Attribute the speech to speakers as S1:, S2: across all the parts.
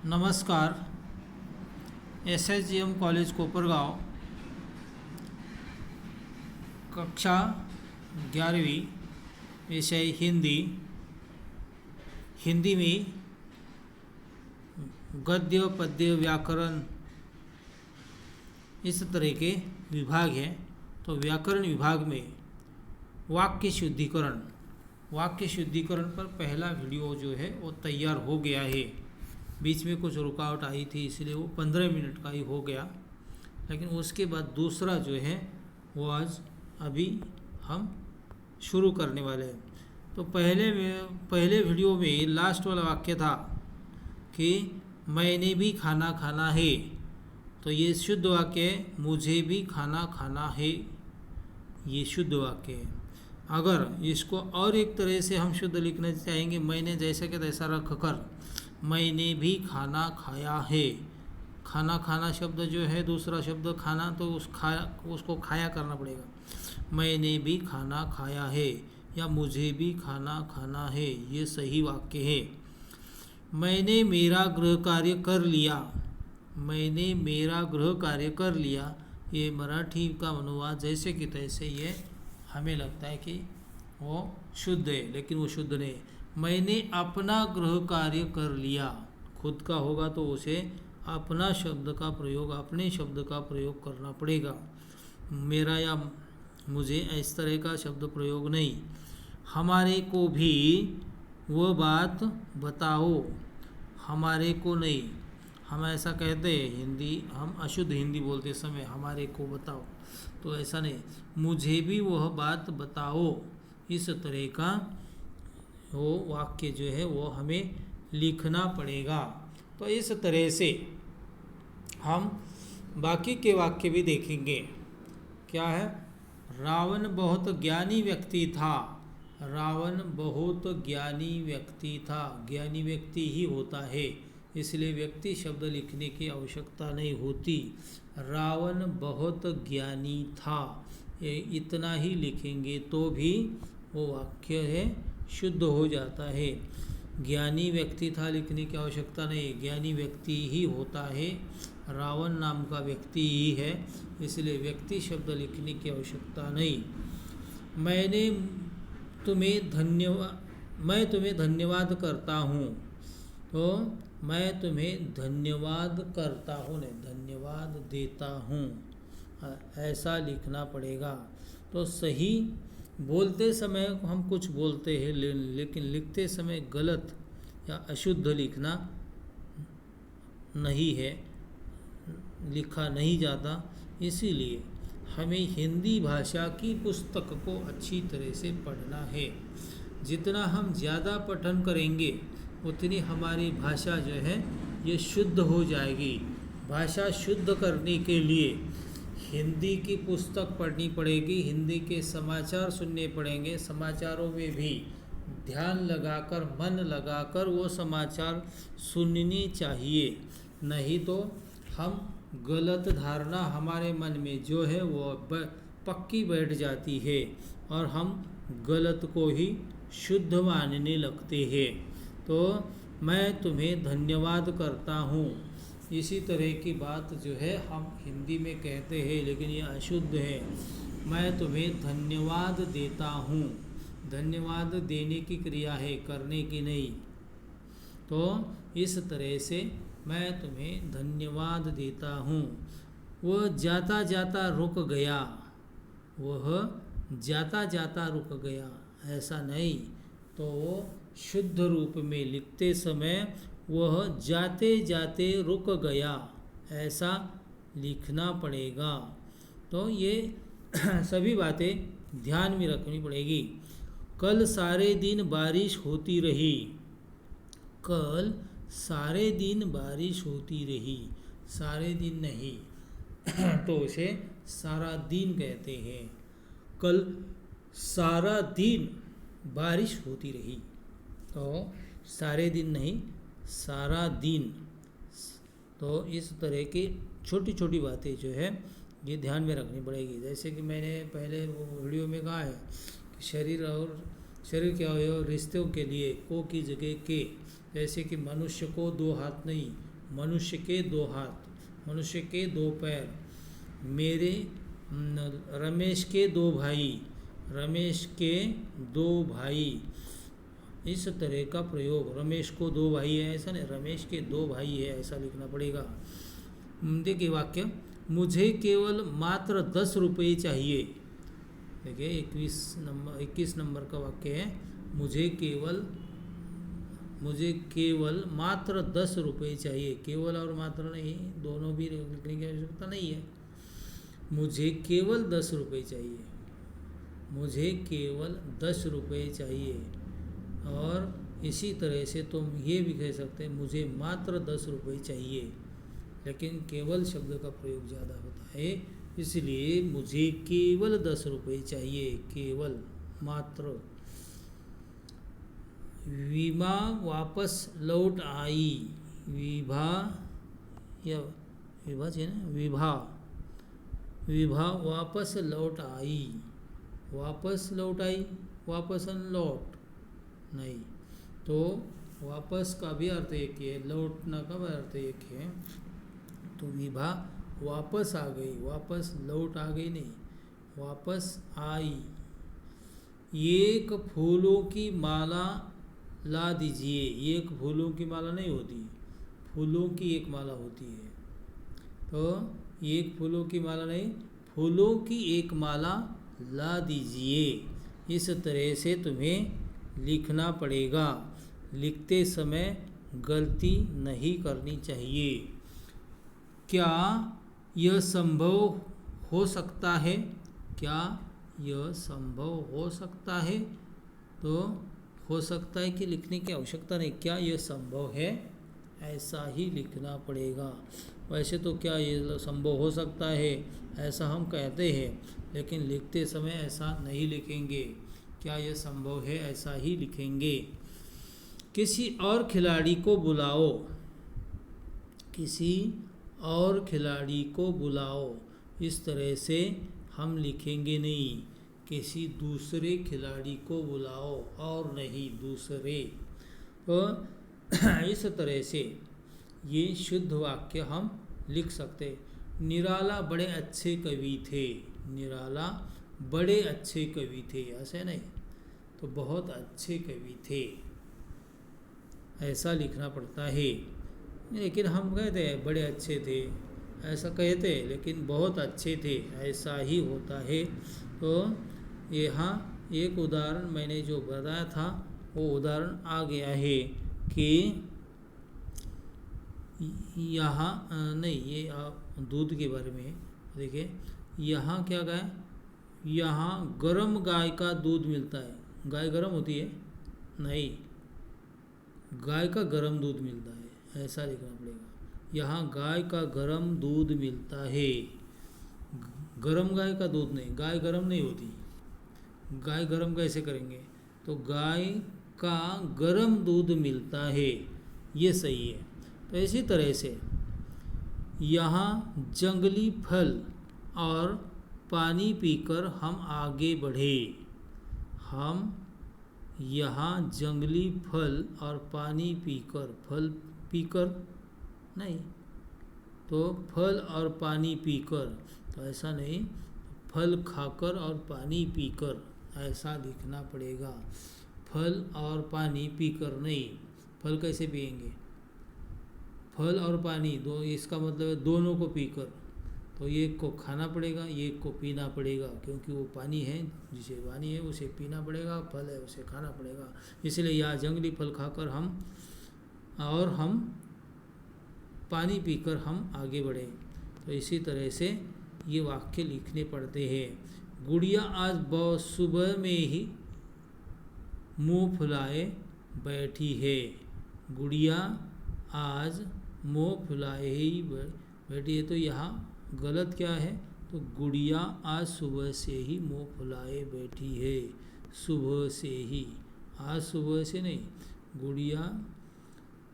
S1: नमस्कार। SSGM college Kopargaon, कक्षा 11वीं, विषय हिंदी। हिंदी में गद्य, पद्य, व्याकरण इस तरह के विभाग हैं। तो व्याकरण विभाग में वाक्य शुद्धिकरण पर पहला वीडियो जो है वो तैयार हो गया है। बीच में कुछ रुकावट आई थी, इसलिए वो 15 मिनट का ही हो गया। लेकिन उसके बाद दूसरा जो है वो आज अभी हम शुरू करने वाले हैं। तो पहले वीडियो में लास्ट वाला वाक्य था कि मैंने भी खाना खाना है। तो ये शुद्ध वाक्य है, मुझे भी खाना खाना है, ये शुद्ध वाक्य है। अगर इसको और एक तरह से हम शुद्ध लिखना चाहेंगे, मैंने जैसा कि तैसा रख कर मैंने भी खाना खाया है। खाना खाना शब्द जो है, दूसरा शब्द खाना, तो उसको खाया करना पड़ेगा। मैंने भी खाना खाया है या मुझे भी खाना खाना है, ये सही वाक्य है। मैंने मेरा गृह कार्य कर लिया। मैंने मेरा गृह कार्य कर लिया, ये मराठी का अनुवाद जैसे कि तैसे ये हमें लगता है कि वो शुद्ध है, लेकिन वो शुद्ध नहीं। मैंने अपना गृह कार्य कर लिया, खुद का होगा तो उसे अपना शब्द का प्रयोग, अपने शब्द का प्रयोग करना पड़ेगा। मेरा या मुझे इस तरह का शब्द प्रयोग नहीं। हमारे को भी वो बात बताओ, हमारे को नहीं। हम ऐसा कहते हैं हिंदी, हम अशुद्ध हिंदी बोलते समय हमारे को बताओ, तो ऐसा नहीं। मुझे भी वह बात बताओ, इस तरह का वो वाक्य जो है वो हमें लिखना पड़ेगा। तो इस तरह से हम बाकी के वाक्य भी देखेंगे। क्या है? रावण बहुत ज्ञानी व्यक्ति था। रावण बहुत ज्ञानी व्यक्ति था। ज्ञानी व्यक्ति ही होता है, इसलिए व्यक्ति शब्द लिखने की आवश्यकता नहीं होती। रावण बहुत ज्ञानी था, ये इतना ही लिखेंगे तो भी वो वाक्य है शुद्ध हो जाता है। ज्ञानी व्यक्ति था लिखने की आवश्यकता नहीं, ज्ञानी व्यक्ति ही होता है। रावण नाम का व्यक्ति ही है, इसलिए व्यक्ति शब्द लिखने की आवश्यकता नहीं। मैं तुम्हें धन्यवाद करता हूँ। तो मैं तुम्हें धन्यवाद करता हूँ नहीं, धन्यवाद देता हूँ, ऐसा लिखना पड़ेगा। तो सही बोलते समय हम कुछ बोलते हैं, लेकिन लिखते समय गलत या अशुद्ध लिखना नहीं है, लिखा नहीं जाता। इसीलिए हमें हिंदी भाषा की पुस्तक को अच्छी तरह से पढ़ना है। जितना हम ज़्यादा पठन करेंगे उतनी हमारी भाषा जो है ये शुद्ध हो जाएगी। भाषा शुद्ध करने के लिए हिंदी की पुस्तक पढ़नी पड़ेगी, हिंदी के समाचार सुनने पड़ेंगे। समाचारों में भी ध्यान लगाकर, मन लगाकर वो समाचार सुनने चाहिए। नहीं तो हम गलत धारणा हमारे मन में जो है वो पक्की बैठ जाती है और हम गलत को ही शुद्ध मानने लगते हैं। तो मैं तुम्हें धन्यवाद करता हूँ, इसी तरह की बात जो है हम हिंदी में कहते हैं, लेकिन ये अशुद्ध है। मैं तुम्हें धन्यवाद देता हूँ, धन्यवाद देने की क्रिया है, करने की नहीं। तो इस तरह से मैं तुम्हें धन्यवाद देता हूँ। वह जाता जाता रुक गया, वह जाता जाता रुक गया, ऐसा नहीं। तो वो शुद्ध रूप में लिखते समय वह जाते जाते रुक गया, ऐसा लिखना पड़ेगा। तो ये सभी बातें ध्यान में रखनी पड़ेगी। कल सारे दिन बारिश होती रही। कल सारे दिन बारिश होती रही, सारे दिन नहीं तो उसे सारा दिन कहते हैं। कल सारा दिन बारिश होती रही, तो सारे दिन नहीं, सारा दिन। तो इस तरह की छोटी छोटी बातें जो है ये ध्यान में रखनी पड़ेगी। जैसे कि मैंने पहले वो वीडियो में कहा है कि शरीर के अवयव रिश्तों के लिए को की जगह के, जैसे कि मनुष्य को 2 हाथ नहीं, मनुष्य के 2 हाथ, मनुष्य के 2 पैर, मेरे रमेश के 2 भाई, रमेश के 2 भाई, इस तरह का प्रयोग। रमेश को 2 भाई है ऐसा नहीं, रमेश के 2 भाई है ऐसा लिखना पड़ेगा। देखिए वाक्य, मुझे केवल मात्र 10 रुपये चाहिए। देखिए 21 नंबर का वाक्य है, मुझे केवल मात्र 10 रुपये चाहिए। केवल और मात्र नहीं, दोनों भी लिखने की आवश्यकता नहीं है। मुझे केवल 10 रुपये चाहिए, मुझे केवल 10 रुपये चाहिए। और इसी तरह से तुम ये भी कह सकते हैं, मुझे मात्र 10 रुपये चाहिए, लेकिन केवल शब्द का प्रयोग ज़्यादा होता है, इसलिए मुझे केवल 10 रुपये चाहिए, केवल, मात्र। विभा वापस लौट आई, विभा या विभा है ना, विभा वापस लौट आई, वापस लौट आई, वापस लौट नहीं, तो वापस का भी अर्थ एक ही है, लौटना का भी अर्थ एक है। तो विभा वापस आ गई, वापस लौट आ गई नहीं, वापस आई। एक फूलों की माला ला दीजिए। एक फूलों की माला नहीं होती, फूलों की एक माला होती है। तो एक फूलों की माला नहीं, फूलों की एक माला ला दीजिए। इस तरह से तुम्हें लिखना पड़ेगा। लिखते समय गलती नहीं करनी चाहिए। क्या यह संभव हो सकता है? क्या यह संभव हो सकता है? तो हो सकता है कि लिखने की आवश्यकता नहीं, क्या यह संभव है ऐसा ही लिखना पड़ेगा। वैसे तो क्या ये संभव हो सकता है ऐसा हम कहते हैं, लेकिन लिखते समय ऐसा नहीं लिखेंगे, क्या यह संभव है ऐसा ही लिखेंगे। किसी और खिलाड़ी को बुलाओ, किसी और खिलाड़ी को बुलाओ, इस तरह से हम लिखेंगे नहीं, किसी दूसरे खिलाड़ी को बुलाओ, और नहीं दूसरे। तो इस तरह से ये शुद्ध वाक्य हम लिख सकते। निराला बड़े अच्छे कवि थे, निराला बड़े अच्छे कवि थे, ऐसे नहीं, तो बहुत अच्छे कवि थे ऐसा लिखना पड़ता है। लेकिन हम कहते हैं बड़े अच्छे थे ऐसा कहते हैं, लेकिन बहुत अच्छे थे ऐसा ही होता है। तो यहाँ एक उदाहरण मैंने जो बताया था वो उदाहरण आ गया है कि यहाँ नहीं, ये दूध के बारे में देखिए, यहाँ क्या कहा है, यहाँ गरम गाय का दूध मिलता है। गाय गरम होती है? नहीं, गाय का गरम दूध मिलता है ऐसा लिखना पड़ेगा। यहाँ गाय का गरम दूध मिलता है, गरम गाय का दूध नहीं, गाय गरम नहीं होती, गाय गरम कैसे करेंगे, तो गाय का गरम दूध मिलता है, ये सही है। तो इसी तरह से यहाँ जंगली फल और पानी पीकर हम आगे बढ़े। हम यहाँ जंगली फल और पानी पीकर, फल पीकर नहीं, तो फल और पानी पीकर, तो ऐसा नहीं, फल खाकर और पानी पीकर ऐसा लिखना पड़ेगा। फल और पानी पीकर नहीं, फल कैसे पिएंगे, फल और पानी दो, इसका मतलब है दोनों को पीकर, तो एक को खाना पड़ेगा, एक को पीना पड़ेगा, क्योंकि वो पानी है, जिसे पानी है उसे पीना पड़ेगा, फल है उसे खाना पड़ेगा। इसलिए यहाँ जंगली फल खाकर हम पानी पीकर हम आगे बढ़े। तो इसी तरह से ये वाक्य लिखने पड़ते हैं। गुड़िया आज बहुत सुबह में ही मुंह फुलाए बैठी है। गुड़िया आज मुंह फुलाए ही बैठी है, तो यहाँ गलत क्या है, तो गुड़िया आज सुबह से ही मुंह फुलाए बैठी है। सुबह से ही, आज सुबह से नहीं, गुड़िया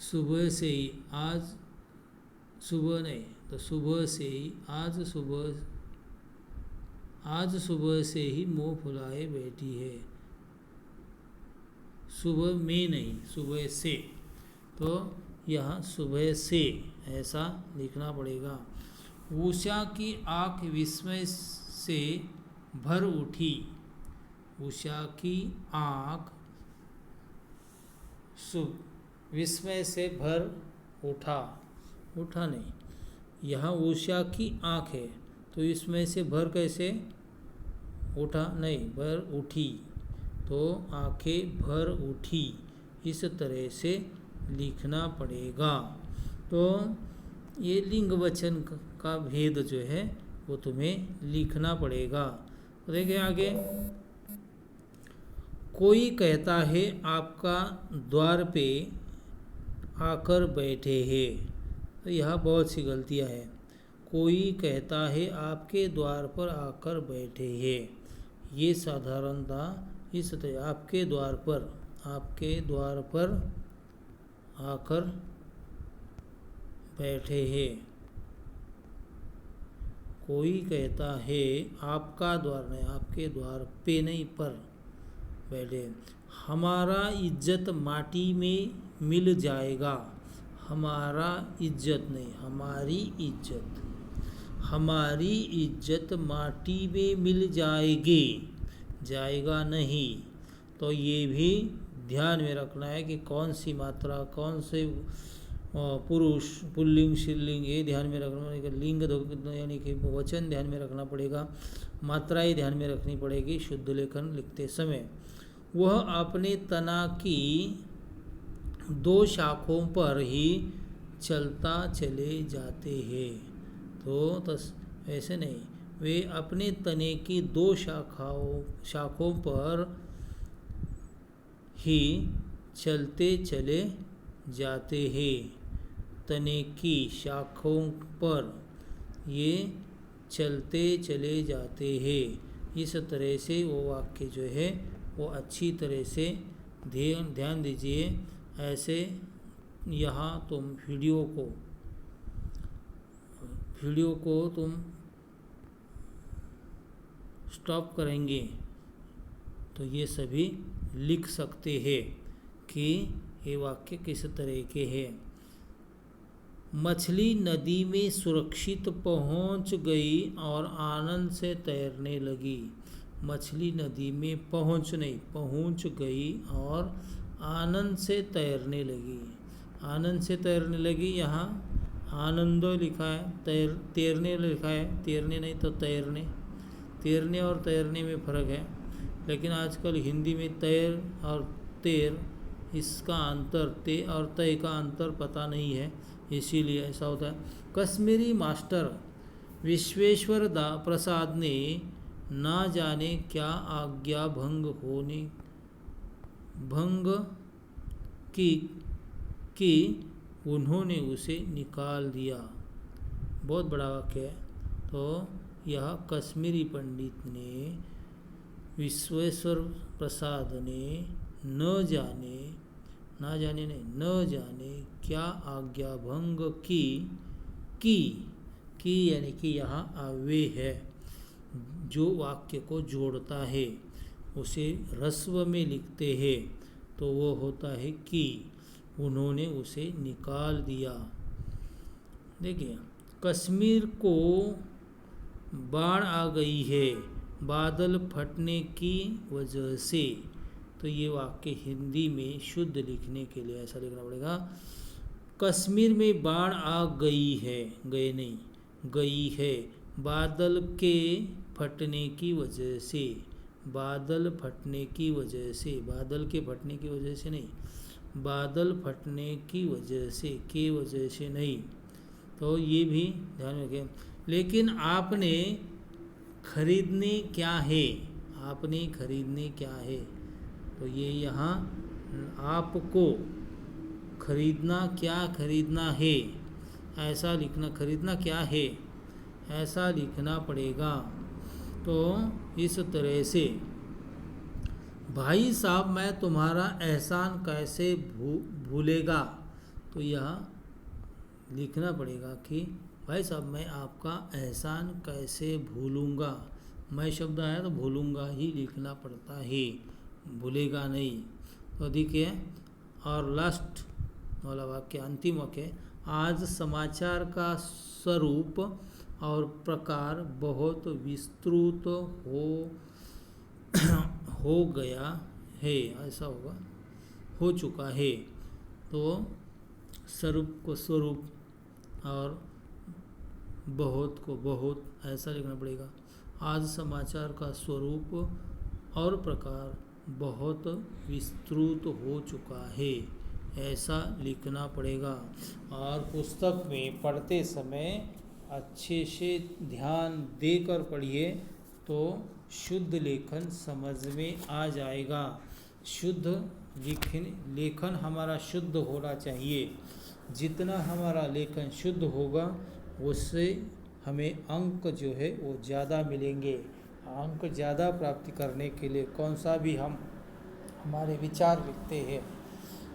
S1: सुबह से ही, आज सुबह नहीं, तो सुबह से ही, आज सुबह से ही मुंह फुलाए बैठी है, सुबह में नहीं, सुबह से। तो यहाँ सुबह से ऐसा लिखना पड़ेगा। उषा की आँख विस्मय से भर उठी। उषा की आँख विस्मय से भर उठा, उठा नहीं, यहाँ उषा की आँख है तो इसमें से भर कैसे उठा नहीं, भर उठी, तो आँखें भर उठी, इस तरह से लिखना पड़ेगा। तो ये लिंग वचन का भेद जो है वो तुम्हें लिखना पड़ेगा। तो देखिए आगे, कोई कहता है आपका द्वार पे आकर बैठे हैं। तो यह बहुत सी गलतियां हैं। कोई कहता है आपके द्वार पर आकर बैठे हैं, ये साधारणतः इस तरह आपके द्वार पर आकर बैठे हैं। कोई कहता है आपका द्वार नहीं, आपके द्वार पे नहीं पर बैठे। हमारा इज्जत माटी में मिल जाएगा। हमारा इज्जत नहीं, हमारी इज्जत, हमारी इज्जत माटी में मिल जाएगी, जाएगा नहीं। तो ये भी ध्यान में रखना है कि कौन सी मात्रा, कौन से पुरुष, पुल्लिंग, स्त्रीलिंग, ये ध्यान में रखना पड़ेगा। लिंग यानी कि वचन ध्यान में रखना पड़ेगा, मात्राएं ध्यान में रखनी पड़ेगी शुद्ध लेखन लिखते समय। वह अपने तना की दो शाखों पर ही चलता चले जाते हैं। तो ऐसे नहीं, वे अपने तने की दो शाखों पर ही चलते चले जाते हैं। तने की शाखों पर ये चलते चले जाते हैं। इस तरह से वो वाक्य जो है वो अच्छी तरह से ध्यान दीजिए। ऐसे यहाँ तुम वीडियो को तुम स्टॉप करेंगे तो ये सभी लिख सकते हैं कि ये वाक्य किस तरह के हैं। मछली नदी में सुरक्षित पहुंच गई और आनंद से तैरने लगी। मछली नदी में पहुंच गई और आनंद से तैरने लगी। आनंद से तैरने लगी, यहाँ आनंद लिखा है, तैरने लिखा है, तैरने नहीं तो तैरने। तैरने और तैरने में फ़र्क है, लेकिन आजकल हिंदी में तैर और तैर, इसका अंतर, ते और तय का अंतर पता नहीं है, इसीलिए ऐसा होता है। कश्मीरी मास्टर विश्वेश्वर प्रसाद ने ना जाने क्या आज्ञा भंग की उन्होंने उसे निकाल दिया। बहुत बड़ा वाक्य है। तो यह कश्मीरी पंडित ने, विश्वेश्वर प्रसाद ने न जाने क्या आज्ञा भंग की यानी कि यहाँ अव्यय है जो वाक्य को जोड़ता है, उसे ह्रस्व में लिखते हैं तो वो होता है कि उन्होंने उसे निकाल दिया। देखिए, कश्मीर को बाढ़ आ गई है बादल फटने की वजह से। तो ये वाक्य हिंदी में शुद्ध लिखने के लिए ऐसा लिखना पड़ेगा, कश्मीर में बाढ़ आ गई है, गए नहीं, गई है बादल के फटने की वजह से। बादल फटने की वजह से, बादल के फटने की वजह से नहीं, बादल फटने की वजह से, के वजह से नहीं। तो ये भी ध्यान रखें। लेकिन आपने खरीदने क्या है, आपने खरीदने क्या है, तो ये यहाँ आपको खरीदना, क्या खरीदना है, ऐसा लिखना, खरीदना क्या है ऐसा लिखना पड़ेगा। तो इस तरह से, भाई साहब मैं तुम्हारा एहसान कैसे भूलेगा, तो यह लिखना पड़ेगा कि भाई साहब मैं आपका एहसान कैसे भूलूंगा। मैं शब्द आया तो भूलूंगा ही लिखना पड़ता है, भूलेगा नहीं। तो देखिए, और लास्ट वाला वाक्य अंतिम वाक्य। आज समाचार का स्वरूप और प्रकार बहुत विस्तृत हो गया है, ऐसा होगा, हो चुका है। तो स्वरूप को स्वरूप और बहुत को बहुत ऐसा लिखना पड़ेगा। आज समाचार का स्वरूप और प्रकार बहुत विस्तृत हो चुका है, ऐसा लिखना पड़ेगा। और पुस्तक में पढ़ते समय अच्छे से ध्यान देकर पढ़िए तो शुद्ध लेखन समझ में आ जाएगा। शुद्ध लेखन हमारा शुद्ध होना चाहिए। जितना हमारा लेखन शुद्ध होगा उससे हमें अंक जो है वो ज़्यादा मिलेंगे। अंक ज़्यादा प्राप्ति करने के लिए कौन सा भी हम हमारे विचार लिखते हैं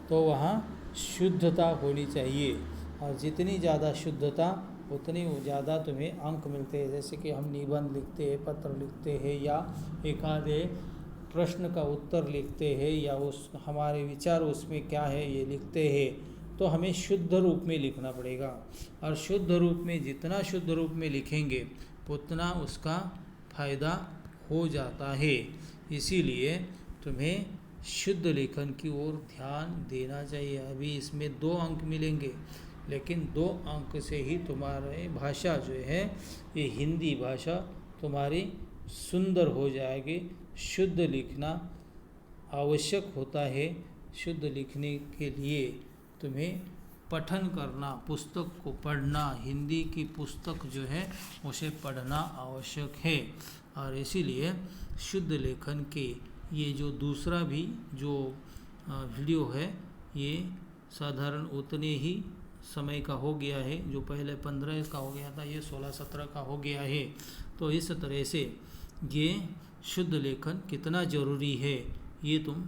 S1: तो वहाँ शुद्धता होनी चाहिए, और जितनी ज़्यादा शुद्धता उतनी ज़्यादा तुम्हें अंक मिलते हैं। जैसे कि हम निबंध लिखते हैं, पत्र लिखते हैं, या एक आधे प्रश्न का उत्तर लिखते हैं, या उस हमारे विचार उसमें क्या है ये लिखते हैं, तो हमें शुद्ध रूप में लिखना पड़ेगा। और शुद्ध रूप में जितना शुद्ध रूप में लिखेंगे उतना उसका फ़ायदा हो जाता है। इसीलिए तुम्हें शुद्ध लेखन की ओर ध्यान देना चाहिए। अभी इसमें 2 अंक मिलेंगे, लेकिन 2 अंक से ही तुम्हारी भाषा जो है ये हिंदी भाषा तुम्हारी सुंदर हो जाएगी। शुद्ध लिखना आवश्यक होता है। शुद्ध लिखने के लिए तुम्हें पठन करना, पुस्तक को पढ़ना, हिंदी की पुस्तक जो है उसे पढ़ना आवश्यक है। और इसीलिए शुद्ध लेखन के ये जो दूसरा भी जो वीडियो है ये साधारण उतने ही समय का हो गया है। जो पहले 15 का हो गया था ये 16-17 का हो गया है। तो इस तरह से ये शुद्ध लेखन कितना ज़रूरी है ये तुम